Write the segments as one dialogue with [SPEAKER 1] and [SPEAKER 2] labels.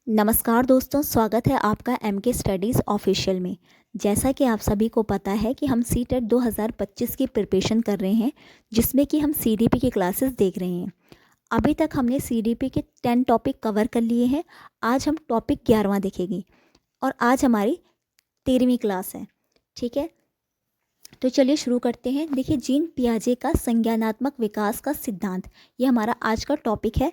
[SPEAKER 1] नमस्कार दोस्तों, स्वागत है आपका एमके स्टडीज़ ऑफिशियल में। जैसा कि आप सभी को पता है कि हम सीटेट 2025 की प्रिपरेशन कर रहे हैं, जिसमें कि हम सीडीपी की क्लासेस देख रहे हैं। अभी तक हमने सीडीपी के 10 टॉपिक कवर कर लिए हैं। आज हम टॉपिक 11वां देखेंगे और आज हमारी 13वीं क्लास है। ठीक है, तो चलिए शुरू करते हैं। देखिए, जीन पियाजे का संज्ञानात्मक विकास का सिद्धांत, ये हमारा आज का टॉपिक है।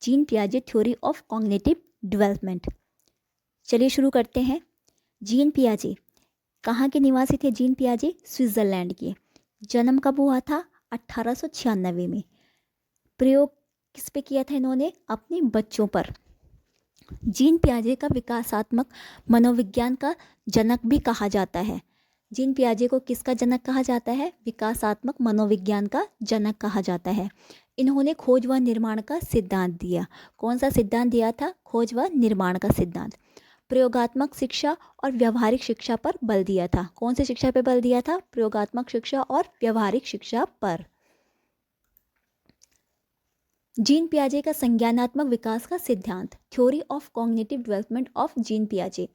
[SPEAKER 1] जीन पियाजे थ्योरी ऑफ कॉग्निटिव डेवलपमेंट। चलिए शुरू करते हैं। जीन पियाजे कहाँ के निवासी थे? जीन पियाजे स्विट्ज़रलैंड के। जन्म कब हुआ था? 1896 में। प्रयोग किस पे किया था इन्होंने? अपने बच्चों पर। जीन पियाजे का विकासात्मक मनोविज्ञान का जनक भी कहा जाता है। जीन पियाजे को किसका जनक कहा जाता है? विकासात्मक मनोविज्ञान का जनक कहा जाता है। इन्होंने खोज व निर्माण का सिद्धांत दिया। कौन सा सिद्धांत दिया था? खोज व निर्माण का सिद्धांत। प्रयोगात्मक शिक्षा और व्यवहारिक शिक्षा पर बल दिया था। कौन सी शिक्षा पर बल दिया था? प्रयोगात्मक शिक्षा और व्यवहारिक शिक्षा पर। जीन पियाजे का संज्ञानात्मक विकास का सिद्धांत, theory of cognitive development of Jean पियाजे।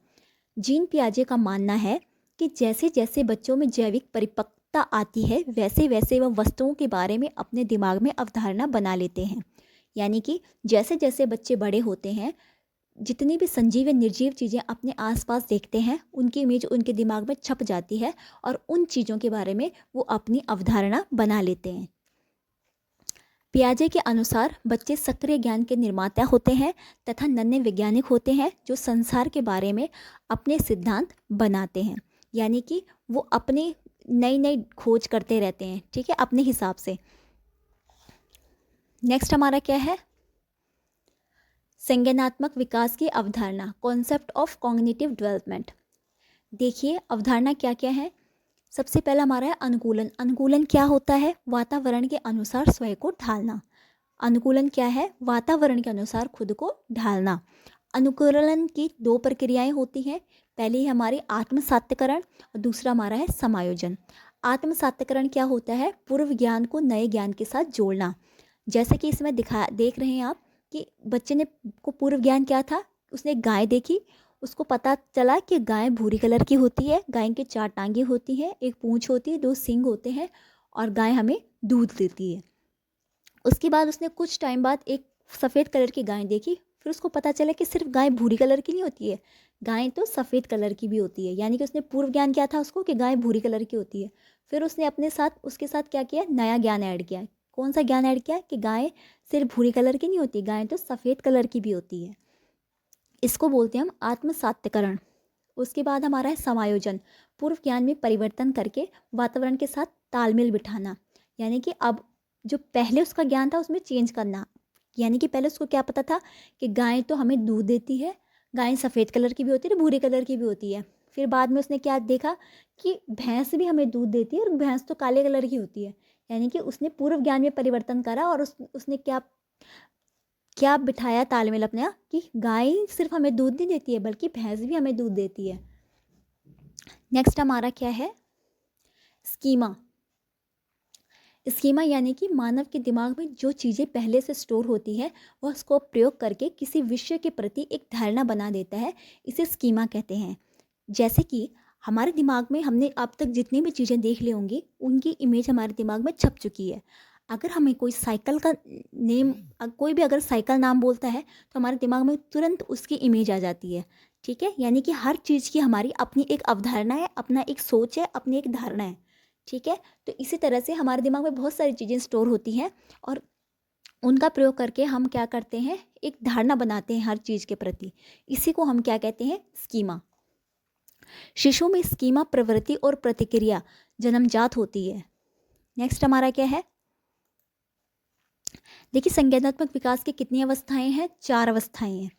[SPEAKER 1] जीन पियाजे का मानना है कि जैसे जैसे बच्चों में जैविक परिपक्वता आती है, वैसे वैसे वह वस्तुओं के बारे में अपने दिमाग में अवधारणा बना लेते हैं। यानी कि जैसे जैसे बच्चे बड़े होते हैं, जितनी भी संजीव या निर्जीव चीज़ें अपने आसपास देखते हैं, उनकी इमेज उनके दिमाग में छप जाती है और उन चीज़ों के बारे में वो अपनी अवधारणा बना लेते हैं। पियाजे के अनुसार बच्चे सक्रिय ज्ञान के निर्माता होते हैं तथा नन्हे वैज्ञानिक होते हैं जो संसार के बारे में अपने सिद्धांत बनाते हैं। यानी कि वो अपनी नई नई खोज करते रहते हैं, ठीक है, अपने हिसाब से। नेक्स्ट हमारा क्या है? संज्ञानात्मक विकास की अवधारणा, कॉन्सेप्ट ऑफ कॉग्निटिव डेवलपमेंट। देखिए, अवधारणा क्या क्या है। सबसे पहला हमारा है अनुकूलन। अनुकूलन क्या होता है? वातावरण के अनुसार स्वयं को ढालना। अनुकूलन क्या है? वातावरण के अनुसार खुद को ढालना। अनुकूलन की दो प्रक्रियाएं होती हैं। पहली है हमारी आत्मसात्यकरण और दूसरा हमारा है समायोजन। आत्मसात्यकरण क्या होता है? पूर्व ज्ञान को नए ज्ञान के साथ जोड़ना। जैसे कि इसमें देख रहे हैं आप कि बच्चे ने को पूर्व ज्ञान क्या था? उसने गाय देखी, उसको पता चला कि गाय भूरी कलर की होती है, गाय के 4 टांगे होती हैं, एक पूंछ होती है, 2 सींग होते हैं और गाय हमें दूध देती है। उसके बाद उसने कुछ टाइम बाद एक सफ़ेद कलर की गाय देखी, फिर उसको पता चला कि सिर्फ गाय भूरी कलर की नहीं होती है, गाय तो सफ़ेद कलर की भी होती है। यानी कि उसने पूर्व ज्ञान क्या था उसको? कि गाय भूरी कलर की होती है। फिर उसने अपने साथ उसके साथ क्या किया? नया ज्ञान ऐड किया। कौन सा ज्ञान ऐड किया? कि गाय सिर्फ भूरी कलर की नहीं होती, गाय तो सफ़ेद कलर की भी होती है। इसको बोलते हैं हम आत्मसात्यकरण। उसके बाद हमारा है समायोजन। पूर्व ज्ञान में परिवर्तन करके वातावरण के साथ तालमेल बिठाना। यानी कि अब जो पहले उसका ज्ञान था उसमें चेंज करना। यानी कि पहले उसको क्या पता था कि गाय तो हमें दूध देती है, गाय सफ़ेद कलर की भी होती है, भूरे कलर की भी होती है। फिर बाद में उसने क्या देखा कि भैंस भी हमें दूध देती है और भैंस तो काले कलर की होती है। यानी कि उसने पूर्व ज्ञान में परिवर्तन करा और उसने क्या क्या बिठाया तालमेल अपने आप कि गाय सिर्फ हमें दूध नहीं देती है बल्कि भैंस भी हमें दूध देती है। नेक्स्ट हमारा क्या है? स्कीमा। स्कीमा यानी कि मानव के दिमाग में जो चीज़ें पहले से स्टोर होती है वह उसको प्रयोग करके किसी विषय के प्रति एक धारणा बना देता है, इसे स्कीमा कहते हैं। जैसे कि हमारे दिमाग में हमने अब तक जितनी भी चीज़ें देख ली होंगी उनकी इमेज हमारे दिमाग में छप चुकी है। अगर हमें कोई साइकिल का नेम कोई भी अगर साइकिल नाम बोलता है तो हमारे दिमाग में तुरंत उसकी इमेज आ जाती है। ठीक है, यानी कि हर चीज़ की हमारी अपनी एक अवधारणा है, अपना एक सोच है, अपनी एक धारणा है। ठीक है, तो इसी तरह से हमारे दिमाग में बहुत सारी चीज़ें स्टोर होती हैं और उनका प्रयोग करके हम क्या करते हैं? एक धारणा बनाते हैं हर चीज़ के प्रति। इसी को हम क्या कहते हैं? स्कीमा। शिशु में स्कीमा प्रवृत्ति और प्रतिक्रिया जन्मजात होती है। नेक्स्ट हमारा क्या है? देखिए, संज्ञानात्मक विकास की कितनी अवस्थाएं हैं? 4 अवस्थाएं हैं।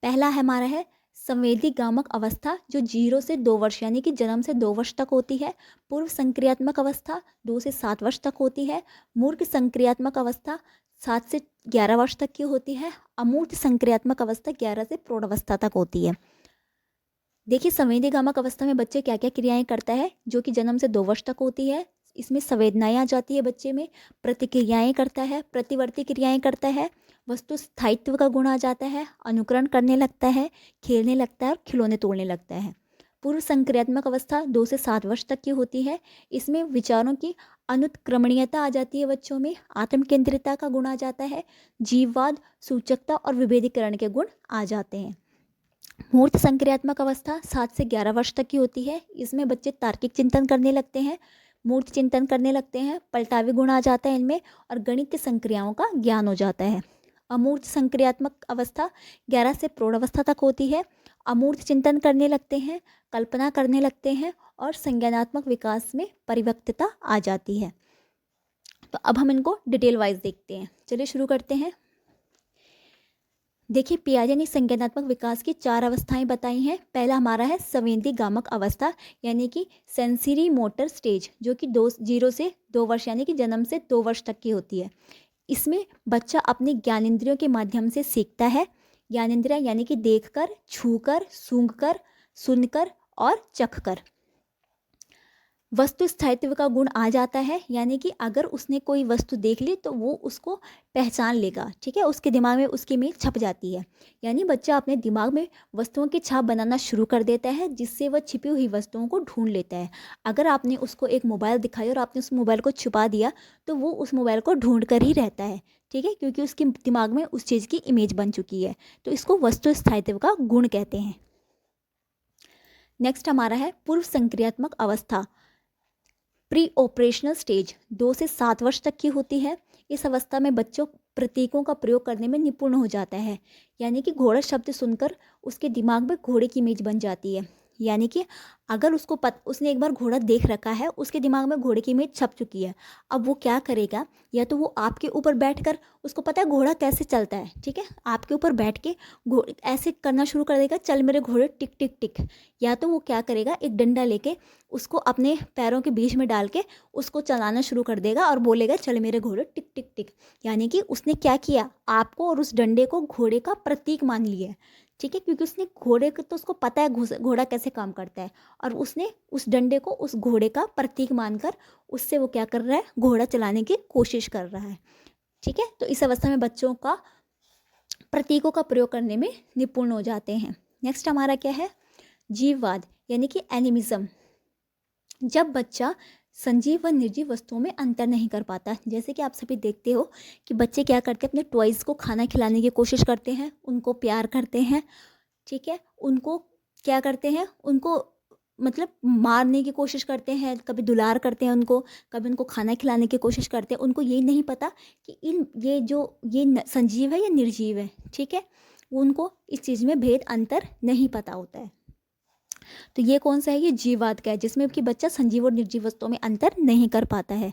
[SPEAKER 1] पहला है हमारा है संवेदी गामक अवस्था, जो 0 से 2 वर्ष यानी कि जन्म से 2 वर्ष तक होती है। पूर्व संक्रियात्मक अवस्था 2 से 7 वर्ष तक होती है। मूर्ख संक्रियात्मक अवस्था 7 से 11 वर्ष तक की होती है। अमूर्त संक्रियात्मक अवस्था 11 से प्रौढ़ अवस्था तक होती है। देखिए, संवेदी गामक अवस्था में बच्चे क्या क्या क्रियाएं करता है जो कि जन्म से 2 वर्ष तक होती है। इसमें संवेदनाएं आ जाती है बच्चे में, प्रतिक्रियाएं करता है, प्रतिवर्ती क्रियाएं करता है, वस्तु स्थायित्व का गुण आ जाता है, अनुकरण करने लगता है, खेलने लगता है और खिलौने तोड़ने लगता है। पूर्व संक्रियात्मक अवस्था 2 से 7 वर्ष तक की होती है। इसमें विचारों की अनुत्क्रमणीयता आ जाती है बच्चों में, आत्म केंद्रितता का गुण आ जाता है, जीववाद, सूचकता और विभेदीकरण के गुण आ जाते हैं। मूर्त संक्रियात्मक अवस्था 7 से 11 वर्ष तक की होती है। इसमें बच्चे तार्किक चिंतन करने लगते हैं, मूर्त चिंतन करने लगते हैं, पलटावे गुण आ जाता है इनमें और गणित की संक्रियाओं का ज्ञान हो जाता है। अमूर्त संक्रियात्मक अवस्था 11 से प्रौढ़ अवस्था तक होती है। अमूर्त चिंतन करने लगते हैं, कल्पना करने लगते हैं और संज्ञानात्मक विकास में परिपक्वता आ जाती है। तो अब हम इनको डिटेल वाइज देखते हैं। चलिए शुरू करते हैं। देखिए, पियाजे ने संज्ञानात्मक विकास की 4 अवस्थाएं बताई हैं। पहला हमारा है संवेदी गामक अवस्था यानी कि सेंसरी मोटर स्टेज, जो कि 0 से 2 वर्ष यानी कि जन्म से 2 वर्ष तक की होती है। इसमें बच्चा अपने ज्ञानेंद्रियों के माध्यम से सीखता है। ज्ञानेंद्रिय यानी कि देखकर, छूकर, सूंघकर, सुनकर और चखकर। वस्तु स्थायित्व का गुण आ जाता है, यानी कि अगर उसने कोई वस्तु देख ली तो वो उसको पहचान लेगा, ठीक है, उसके दिमाग में उसकी इमेज छप जाती है। यानी बच्चा अपने दिमाग में वस्तुओं की छाप बनाना शुरू कर देता है, जिससे वह छिपी हुई वस्तुओं को ढूंढ लेता है। अगर आपने उसको एक मोबाइल दिखाई और आपने उस मोबाइल को छुपा दिया तो वो उस मोबाइल को ढूंढ कर ही रहता है, ठीक है, क्योंकि उसके दिमाग में उस चीज़ की इमेज बन चुकी है। तो इसको वस्तु स्थायित्व का गुण कहते हैं। नेक्स्ट हमारा है पूर्व संक्रियात्मक अवस्था, प्री ऑपरेशनल स्टेज, 2 से 7 वर्ष तक की होती है। इस अवस्था में बच्चों प्रतीकों का प्रयोग करने में निपुण हो जाता है, यानी कि घोड़ा शब्द सुनकर उसके दिमाग में घोड़े की इमेज बन जाती है। यानी कि अगर उसने एक बार घोड़ा देख रखा है, उसके दिमाग में घोड़े की इमेज छप चुकी है। अब वो क्या करेगा, या तो वो आपके ऊपर बैठकर, उसको पता है घोड़ा कैसे चलता है, ठीक है, आपके ऊपर बैठ के ऐसे करना शुरू कर देगा, चल मेरे घोड़े टिक टिक टिक। या तो वो क्या करेगा, एक डंडा लेके उसको अपने पैरों के बीच में डाल के उसको चलाना शुरू कर देगा और बोलेगा चल मेरे घोड़े टिक टिक टिक। यानी कि उसने क्या किया, आपको और उस डंडे को घोड़े का प्रतीक मान लिया, ठीक है, क्योंकि उसने घोड़े को, तो उसको पता है घोड़ा कैसे काम करता है, और उसने उस डंडे को उस घोड़े का प्रतीक मानकर उससे वो क्या कर रहा है, घोड़ा चलाने की कोशिश कर रहा है, ठीक है। तो इस अवस्था में बच्चों का प्रतीकों का प्रयोग करने में निपुण हो जाते हैं। नेक्स्ट हमारा क्या है, जीववाद यानी कि एनिमिज्म। जब बच्चा संजीव व निर्जीव वस्तुओं में अंतर नहीं कर पाता, जैसे कि आप सभी देखते हो कि बच्चे क्या करते हैं, अपने टॉयज़ को खाना खिलाने की कोशिश करते हैं, उनको प्यार करते हैं, ठीक है, उनको क्या करते हैं, उनको मतलब मारने की कोशिश करते हैं, कभी दुलार करते हैं उनको, कभी उनको खाना खिलाने की कोशिश करते हैं। उनको ये नहीं पता कि ये संजीव है या निर्जीव है, ठीक है, उनको इस चीज़ में भेद अंतर नहीं पता होता है। तो ये कौन सा है, ये जीववाद का है, जिसमें कि बच्चा संजीव और निर्जीव वस्तुओं में अंतर नहीं कर पाता है।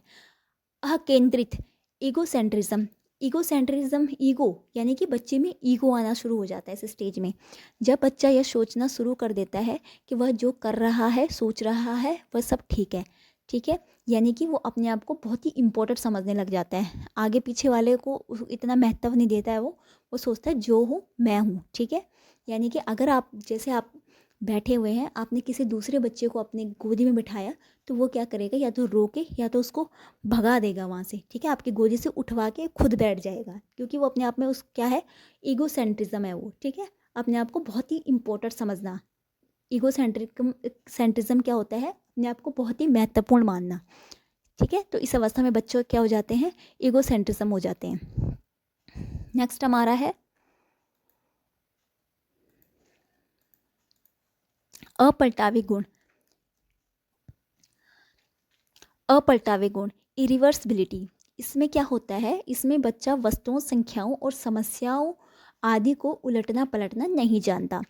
[SPEAKER 1] अकेंद्रित ईगोसेंट्रिज्म, ईगोसेंट्रिज्म ईगो यानी कि बच्चे में ईगो आना शुरू हो जाता है इस स्टेज में। जब बच्चा यह सोचना शुरू कर देता है कि वह जो कर रहा है, सोच रहा है, वह सब ठीक है, ठीक है, यानी कि वो अपने आप को बहुत ही इम्पोर्टेंट समझने लग जाता है, आगे पीछे वाले को इतना महत्व नहीं देता है, वो सोचता है जो हूँ मैं हूँ, ठीक है। यानी कि अगर आप जैसे आप बैठे हुए हैं, आपने किसी दूसरे बच्चे को अपने गोदी में बिठाया तो वो क्या करेगा, या तो रोके या तो उसको भगा देगा वहाँ से, ठीक है, आपकी गोदी से उठवा के खुद बैठ जाएगा, क्योंकि वो अपने आप में उस क्या है, ईगोसेंट्रिज्म है वो, ठीक है, अपने आप को बहुत ही इम्पोर्टेंट समझना। सेंट्रिज्म क्या होता है, अपने आप को बहुत ही महत्वपूर्ण मानना, ठीक है। तो इस अवस्था में बच्चों क्या हो जाते हैं, ईगोसेंट्रिज्म हो जाते हैं। नेक्स्ट हमारा है अपलटावे गुण। अपलटावे गुण, इरिवर्सिबिलिटी। इसमें क्या होता है, इसमें बच्चा वस्तुओं, संख्याओं और समस्याओं आदि को उलटना पलटना नहीं जानता।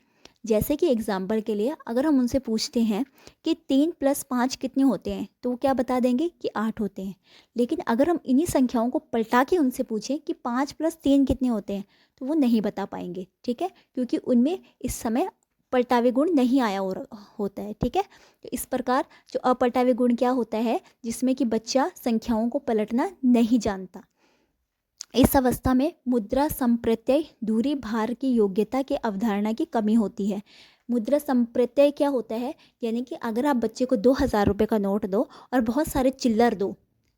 [SPEAKER 1] जैसे कि एग्जाम्पल के लिए अगर हम उनसे पूछते हैं कि 3 + 5 कितने होते हैं, तो वो क्या बता देंगे कि 8 होते हैं। लेकिन अगर हम इन्हीं संख्याओं को पलटा के उनसे पूछें कि 5 + 3 कितने होते हैं, तो वो नहीं बता पाएंगे, ठीक है, क्योंकि उनमें इस समय पलटावे गुण नहीं आया होता है, ठीक है। तो इस प्रकार जो अपलटावे गुण क्या होता है, जिसमें कि बच्चा संख्याओं को पलटना नहीं जानता। इस अवस्था में मुद्रा, संप्रत्यय, दूरी, भार की योग्यता की अवधारणा की कमी होती है। मुद्रा संप्रत्यय क्या होता है, यानी कि अगर आप बच्चे को 2,000 रुपये का नोट दो और बहुत सारे चिल्लर दो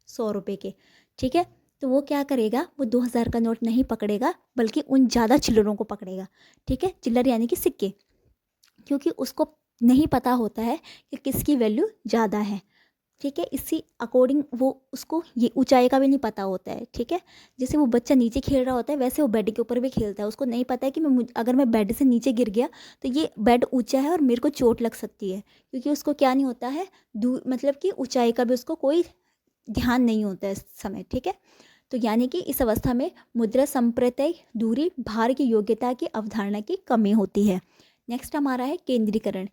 [SPEAKER 1] 100 रुपये के, ठीक है, तो वो क्या करेगा, वो 2,000 का नोट नहीं पकड़ेगा बल्कि उन ज़्यादा चिल्लरों को पकड़ेगा, ठीक है, चिल्लर यानी कि सिक्के, क्योंकि उसको नहीं पता होता है कि किसकी वैल्यू ज़्यादा है, ठीक है। इसी अकॉर्डिंग वो उसको ये ऊंचाई का भी नहीं पता होता है, ठीक है। जैसे वो बच्चा नीचे खेल रहा होता है वैसे वो बेड के ऊपर भी खेलता है, उसको नहीं पता है कि अगर मैं बेड से नीचे गिर गया तो ये बेड ऊंचा है और मेरे को चोट लग सकती है, क्योंकि उसको क्या नहीं होता है, दूर मतलब कि ऊंचाई का भी उसको कोई ध्यान नहीं होता है इस समय, ठीक है। तो यानी कि इस अवस्था में मुद्रा संप्रत्यय, दूरी, भार की योग्यता की अवधारणा की कमी होती है। नेक्स्ट हमारा है केंद्रीकरण।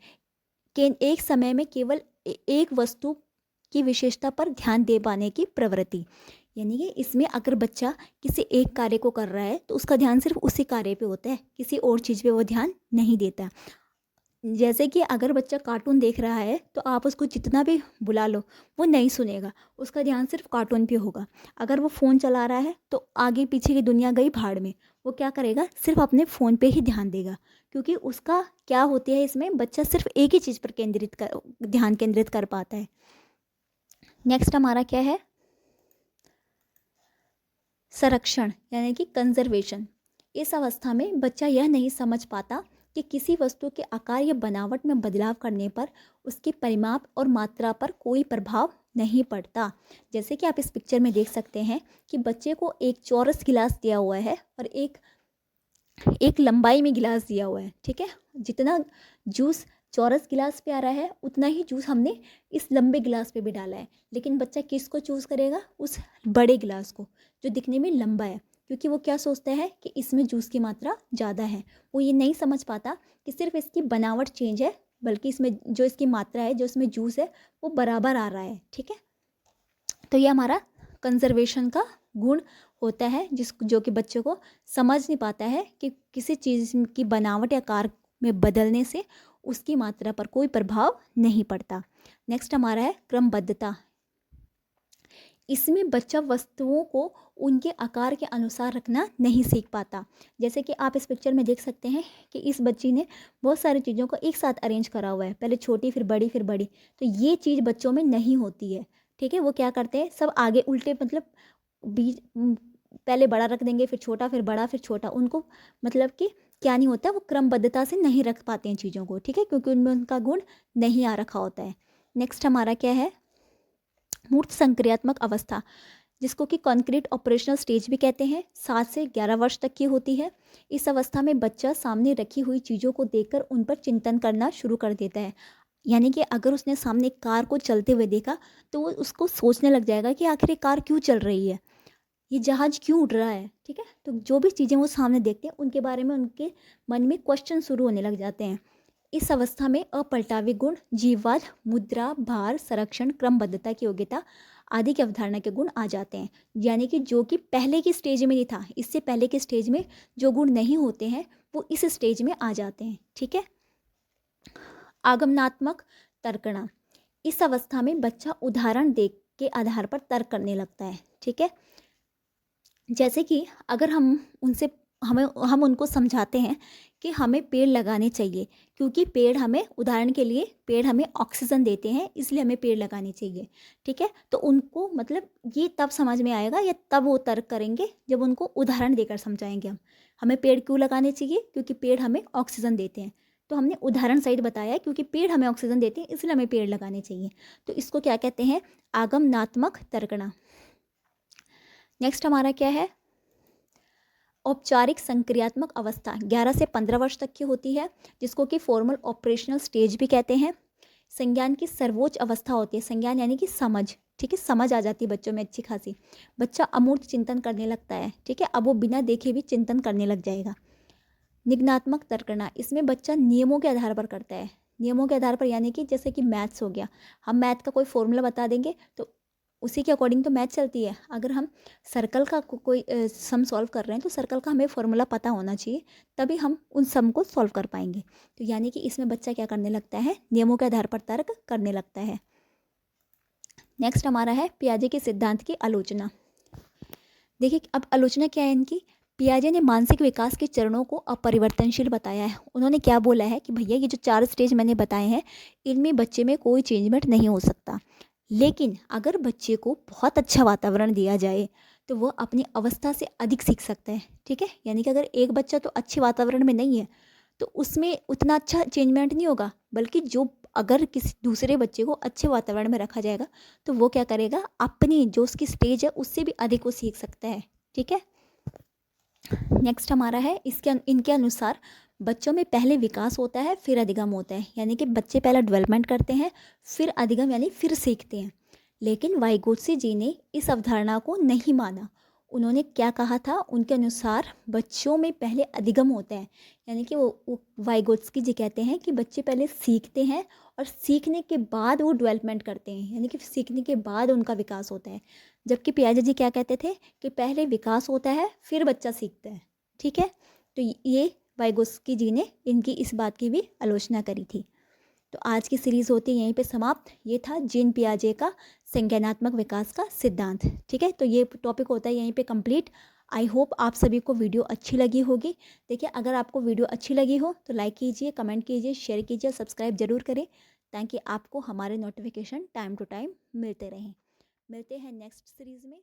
[SPEAKER 1] एक समय में केवल एक वस्तु की विशेषता पर ध्यान दे पाने की प्रवृत्ति, यानी कि इसमें अगर बच्चा किसी एक कार्य को कर रहा है तो उसका ध्यान सिर्फ उसी कार्य पे होता है, किसी और चीज़ पे वो ध्यान नहीं देता। जैसे कि अगर बच्चा कार्टून देख रहा है तो आप उसको जितना भी बुला लो वो नहीं सुनेगा, उसका ध्यान सिर्फ कार्टून पे होगा। अगर वो फ़ोन चला रहा है तो आगे पीछे की दुनिया गई भाड़ में, वो क्या करेगा, सिर्फ अपने फ़ोन पे ही ध्यान देगा, क्योंकि उसका क्या होती है, इसमें बच्चा सिर्फ एक ही चीज़ पर ध्यान केंद्रित कर पाता है। नेक्स्ट हमारा क्या है, संरक्षण यानी कि कंजर्वेशन। इस अवस्था में बच्चा यह नहीं समझ पाता कि किसी वस्तु के आकार या बनावट में बदलाव करने पर उसके परिमाप और मात्रा पर कोई प्रभाव नहीं पड़ता। जैसे कि आप इस पिक्चर में देख सकते हैं कि बच्चे को एक चौरस गिलास दिया हुआ है और एक लंबाई में गिलास दिया हुआ है, ठीक है। जितना जूस चौरस गिलास पे आ रहा है उतना ही जूस हमने इस लंबे गिलास पे भी डाला है, लेकिन बच्चा किसको चूज़ करेगा, उस बड़े गिलास को जो दिखने में लंबा है, क्योंकि वो क्या सोचता है कि इसमें जूस की मात्रा ज़्यादा है। वो ये नहीं समझ पाता कि सिर्फ इसकी बनावट चेंज है, बल्कि इसमें जो इसकी मात्रा है, जो इसमें जूस है, वो बराबर आ रहा है, ठीक है। तो ये हमारा कंजर्वेशन का गुण होता है, जो कि बच्चों को समझ नहीं पाता है कि किसी चीज़ की बनावट या आकार में बदलने से उसकी मात्रा पर कोई प्रभाव नहीं पड़ता। नेक्स्ट हमारा है क्रमबद्धता। इसमें बच्चा वस्तुओं को उनके आकार के अनुसार रखना नहीं सीख पाता। जैसे कि आप इस पिक्चर में देख सकते हैं कि इस बच्ची ने बहुत सारी चीज़ों को एक साथ अरेंज करा हुआ है, पहले छोटी फिर बड़ी फिर बड़ी। तो ये चीज़ बच्चों में नहीं होती है, ठीक है। वो क्या करते हैं, सब आगे उल्टे, मतलब बीच पहले बड़ा रख देंगे फिर छोटा फिर बड़ा फिर छोटा। उनको मतलब कि क्या नहीं होता, वो क्रमबद्धता से नहीं रख पाते हैं चीज़ों को, ठीक है, क्योंकि उनमें उनका गुण नहीं आ रखा होता है। नेक्स्ट हमारा क्या है, मूर्त संक्रियात्मक अवस्था, जिसको कि कॉन्क्रीट ऑपरेशनल स्टेज भी कहते हैं, 7 से 11 वर्ष तक की होती है। इस अवस्था में बच्चा सामने रखी हुई चीज़ों को देखकर उन पर चिंतन करना शुरू कर देता है। यानी कि अगर उसने सामने कार को चलते हुए देखा तो वो उसको सोचने लग जाएगा कि आखिर ये कार क्यों चल रही है, ये जहाज़ क्यों उड़ रहा है, ठीक है। तो जो भी चीज़ें वो सामने देखते हैं उनके बारे में उनके मन में क्वेश्चन शुरू होने लग जाते हैं। इस अवस्था में अपलटावी गुण, जीववाद, मुद्रा, भार, संरक्षण, क्रमबद्धता की योग्यता आदि की अवधारणा के गुण आ जाते हैं। यानी कि जो कि पहले की स्टेज में नहीं था, इससे पहले के स्टेज में जो गुण नहीं होते हैं वो इस स्टेज में आ जाते हैं, ठीक है। आगमनात्मक तर्कणा। इस अवस्था में बच्चा उदाहरण देख के आधार पर तर्क करने लगता है, ठीक है। जैसे कि अगर हम उनको समझाते हैं कि हमें पेड़ लगाने चाहिए, क्योंकि पेड़ हमें, उदाहरण के लिए पेड़ हमें ऑक्सीजन देते हैं, इसलिए हमें पेड़ लगाने चाहिए, ठीक है। तो उनको मतलब ये तब समझ में आएगा या तब वो तर्क करेंगे जब उनको उदाहरण देकर समझाएंगे हम। हमें पेड़ क्यों लगाने चाहिए, क्योंकि पेड़ हमें ऑक्सीजन देते हैं। तो हमने उदाहरण सहित बताया क्योंकि पेड़ हमें ऑक्सीजन देते हैं इसलिए हमें पेड़ लगाने चाहिए। तो इसको क्या कहते हैं, आगमनात्मक तर्कणा। नेक्स्ट हमारा क्या है, औपचारिक संक्रियात्मक अवस्था 11 से 15 वर्ष तक की होती है, जिसको कि फॉर्मल ऑपरेशनल स्टेज भी कहते हैं। संज्ञान की सर्वोच्च अवस्था होती है, संज्ञान यानी कि समझ, ठीक है, समझ आ जाती है बच्चों में अच्छी खासी। बच्चा अमूर्त चिंतन करने लगता है, ठीक है, अब वो बिना देखे भी चिंतन करने लग जाएगा। निगनात्मक तर्कणा, इसमें बच्चा नियमों के आधार पर करता है, नियमों के आधार पर, यानी कि जैसे कि मैथ्स हो गया, हम मैथ का कोई फॉर्मूला बता देंगे तो उसी के अकॉर्डिंग तो मैथ चलती है। अगर हम सर्कल का कोई सम सॉल्व कर रहे हैं तो सर्कल का हमें फॉर्मूला पता होना चाहिए, तभी हम उन सम को सॉल्व कर पाएंगे। तो यानी कि इसमें बच्चा क्या करने लगता है, नियमों के आधार पर तर्क करने लगता है। नेक्स्ट हमारा है पियाजे के सिद्धांत की आलोचना। देखिए अब आलोचना क्या है इनकी, पियाजे ने मानसिक विकास के चरणों को अपरिवर्तनशील बताया है। उन्होंने क्या बोला है कि भैया ये जो 4 स्टेज मैंने बताए हैं, इनमें बच्चे में कोई चेंजमेंट नहीं हो सकता। लेकिन अगर बच्चे को बहुत अच्छा वातावरण दिया जाए तो वो अपनी अवस्था से अधिक सीख सकता है। ठीक है, यानी कि अगर एक बच्चा तो अच्छे वातावरण में नहीं है तो उसमें उतना अच्छा चेंजमेंट नहीं होगा, बल्कि जो अगर किसी दूसरे बच्चे को अच्छे वातावरण में रखा जाएगा तो वो क्या करेगा, अपनी जो उसकी स्टेज है उससे भी अधिक वो सीख सकता है। ठीक है, नेक्स्ट हमारा है इनके अनुसार बच्चों में पहले विकास होता है फिर अधिगम होता है, यानी कि बच्चे पहले डेवलपमेंट करते हैं फिर अधिगम यानी फिर सीखते हैं। लेकिन वाइगोत्स्की जी ने इस अवधारणा को नहीं माना। उन्होंने क्या कहा था, उनके अनुसार बच्चों में पहले अधिगम होता है, यानी कि वो वाइगोत्स्की जी कहते हैं कि बच्चे पहले सीखते हैं और सीखने के बाद वो डेवलपमेंट करते हैं, यानी कि सीखने के बाद उनका विकास होता है। जबकि पियाजे जी क्या कहते थे कि पहले विकास होता है फिर बच्चा सीखता है। ठीक है, तो ये वाइगोत्स्की जी ने इनकी इस बात की भी आलोचना करी थी। तो आज की सीरीज़ होती है यहीं पे समाप्त। ये था जीन पियाजे का संज्ञानात्मक विकास का सिद्धांत। ठीक है, तो ये टॉपिक होता है यहीं पे कंप्लीट। आई होप आप सभी को वीडियो अच्छी लगी होगी। देखिए, अगर आपको वीडियो अच्छी लगी हो तो लाइक कीजिए, कमेंट कीजिए, शेयर कीजिए, सब्सक्राइब जरूर करें ताकि आपको हमारे नोटिफिकेशन टाइम टू टाइम मिलते रहें। मिलते हैं नेक्स्ट सीरीज़ में।